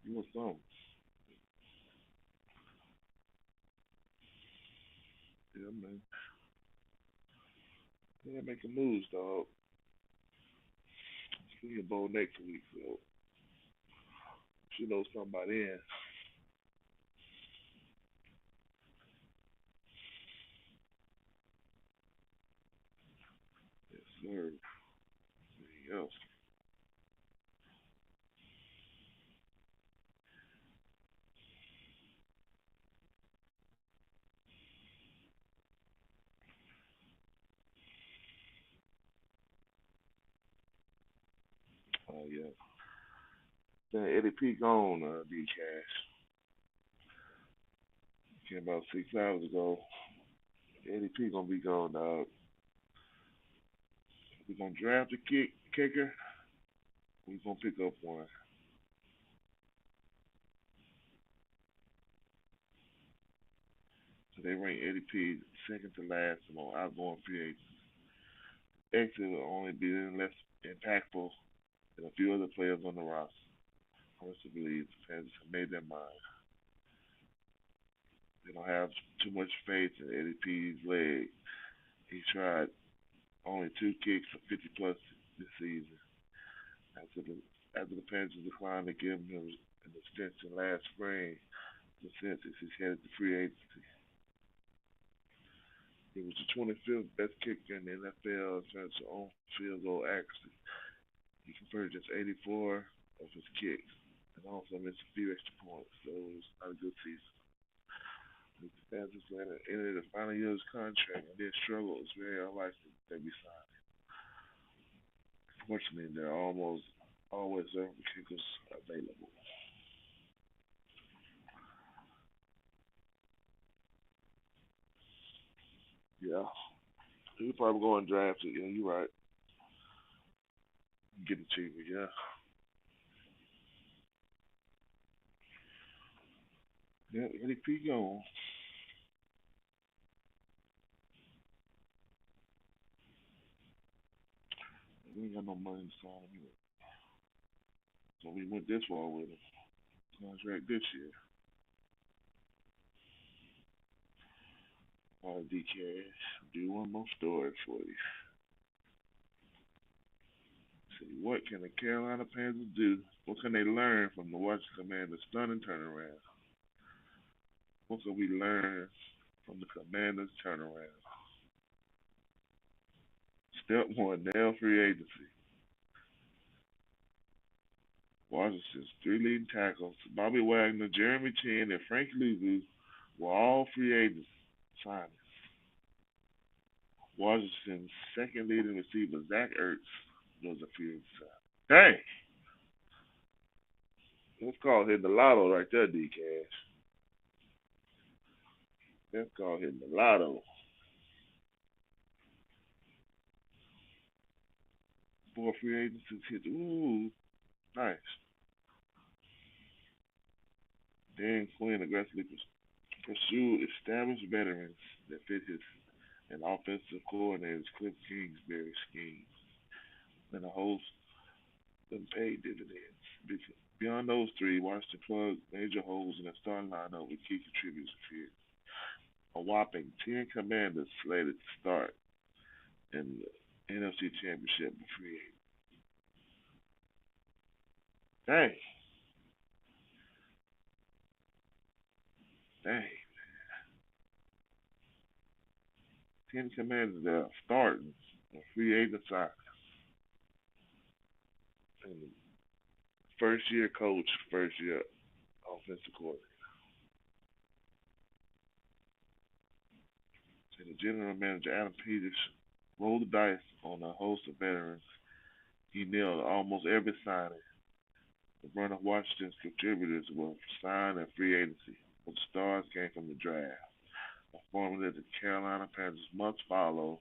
You want something? Yeah, man. Yeah, making moves, dog. Speaking bowl next week, so she knows something by then. Yes, sir. Anything else? Oh yeah. Then Eddie P gone, D Cash. Came about 6 hours ago. Eddie P gonna be gone, dog. We gonna draft a kicker. We gonna pick up one. So they rank Eddie P second to last among outgoing free agents. Exit will only be less impactful than a few other players on the roster. Honestly believe the fans have made their mind. They don't have too much faith in Eddie P's leg. He tried only two kicks for 50 plus this season. After the after the Panthers declined to give him an extension last spring, the census he's headed to free agency. He was the 25th best kicker in the NFL in terms of on field goal accuracy. He converted just 84 of his kicks and also missed a few extra points, so it was not a good season. The Panthers later entered the final year of his contract and then struggled. It's very unlikely they be signed. Fortunately, there are almost always several kickers available. Yeah, he'll probably go and draft it. Yeah, you're right. Get it cheaper. Yeah, yeah. Eddie P gone. We ain't got no money to sign him either. So we went this far with him. Contract this year. All right, DK, do one more story for you. See, what can the Carolina Panthers do? What can they learn from the Washington Commanders' stunning turnaround? What can we learn from the Commanders' turnaround? Step one, nail free agency. Washington's three leading tackles, Bobby Wagner, Jeremy Chin, and Frank Luvu, were all free agents signings. Washington's second leading receiver, Zach Ertz, was a free agent signing. Dang, let's call hitting the lotto right there, D Cash. That's called hitting the lotto. Four free agents hit. Ooh, nice. Dan Quinn aggressively pursued established veterans that fit his and offensive coordinators Cliff Kingsbury scheme. And a host and paid dividends. Beyond those three, Washington plugged major holes in the starting lineup with key contributors for a whopping 10 commanders slated to start in the NFC Championship with free agents. Dang, dang. 10 commanders that are starting and free agent side. And the first year coach, first year offensive coordinator. And the general manager, Adam Peters, rolled the dice on a host of veterans. He nailed almost every signing. The run of Washington's contributors were signed and free agency, but the stars came from the draft, a formula that the Carolina Panthers must follow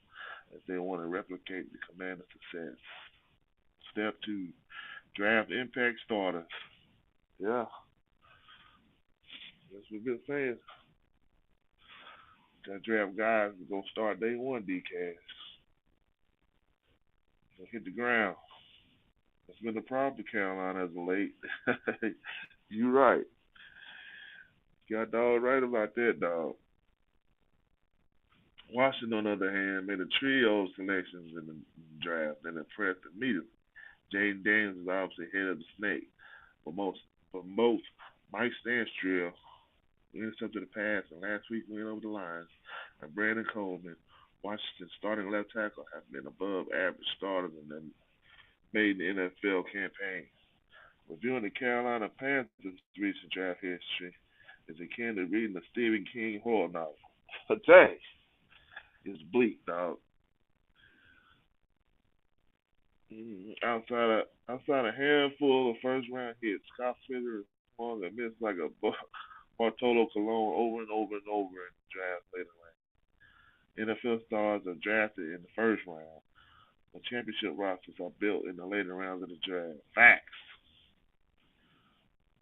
if they want to replicate the Commanders' success. Step two, draft impact starters. Yeah, that's what we've been saying. Got draft guys who gonna start day one, DCAS. Gonna hit the ground. That's been the problem for Carolina as of late. You right. Got dog right about that, dog. Washington, on the other hand, made a trio of selections in the draft and impressed immediately. Jaden Daniels is obviously head of the snake, but most Mike Stanstrill intercepted the pass and last week went over the lines. And Brandon Coleman, Washington's starting left tackle, has been above average starters in the made in the NFL campaign. Reviewing the Carolina Panthers' recent draft history is akin to reading a Stephen King horror novel. Dang, it's bleak, dog. Outside a handful of first round hits, Scott Fitter is one that missed like a Bartolo Colon over and over and over in the draft later round. NFL stars are drafted in the first round, but championship rosters are built in the later rounds of the draft. Facts.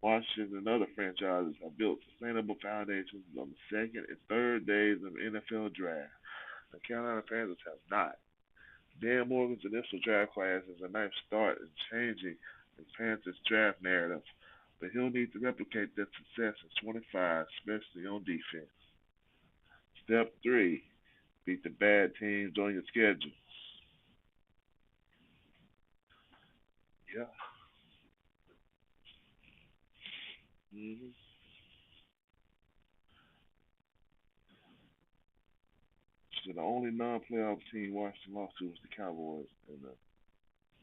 Washington and other franchises have built sustainable foundations on the second and third days of NFL draft. The Carolina Panthers have not. Dan Morgan's initial draft class is a nice start in changing the Panthers' draft narrative, but he'll need to replicate that success in 25, especially on defense. Step 3, beat the bad teams on your schedule. Yeah. hmm So the only non-playoff team Washington lost to was the Cowboys in the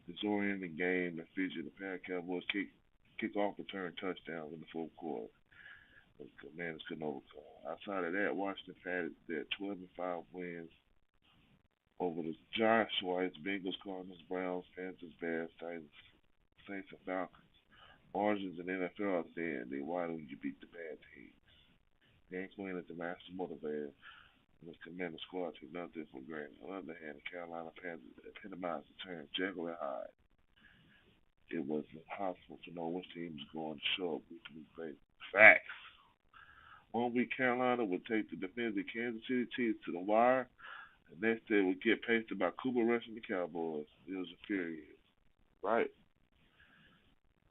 disorienting game that featured the Cowboys kick off return touchdowns in the fourth quarter. The Commanders couldn't overcome. Outside of that, Washington had their 12 and 5 wins over the Giants, Whites, Bengals, Cardinals, Browns, Panthers, Bears, Titans, Saints, and Falcons. Margins in the NFL are thin. Then why don't you beat the bad teams? Dan Quinn is the master motivator, and his commander squad took nothing for granted. On the other hand, the Carolina Panthers epitomized the term Jekyll and Hyde. It was impossible to know which team was going to show up week to week basis. Facts. 1 week Carolina would take the defending Kansas City Chiefs to the wire. The next day would get pasted by Cooper Rush and the Cowboys. It was a period. Right?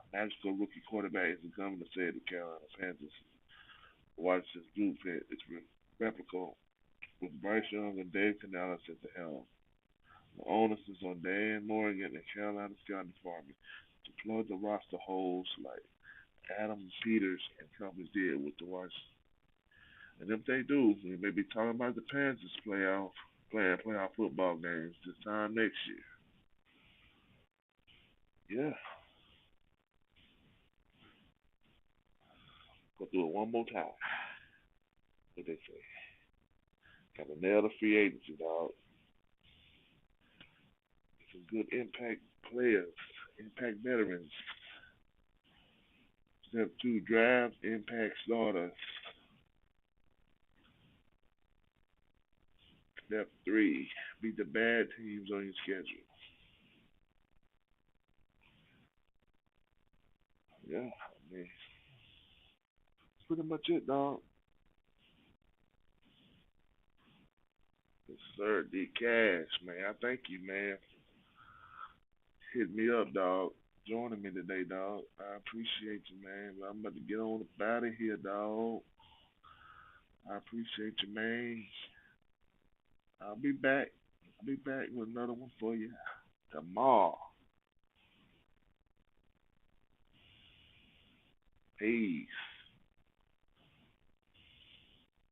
A magical rookie quarterback is the governor said the Carolina Panthers. Watch this blueprint. It's replicable with Bryce Young and Dave Canales at the helm. The onus is on Dan Morgan and Carolina scouting department to plug the roster holes like Adam Peters and companies did with the Washington. And if they do, we may be talking about the Panthers playing playoff football games this time next year. Yeah, go through it one more time. What they say? Got to nail the free agency, dog. Some good impact players, impact veterans. Step 2, draft impact starters. Step 3, beat the bad teams on your schedule. Yeah, I mean, that's pretty much it, dog. Yes, sir. D Cash, man. I thank you, man. Hit me up, dog. Joining me today, dog. I appreciate you, man. I'm about to get on up out of here, dog. I appreciate you, man. I'll be back. I'll be back with another one for you tomorrow. Peace.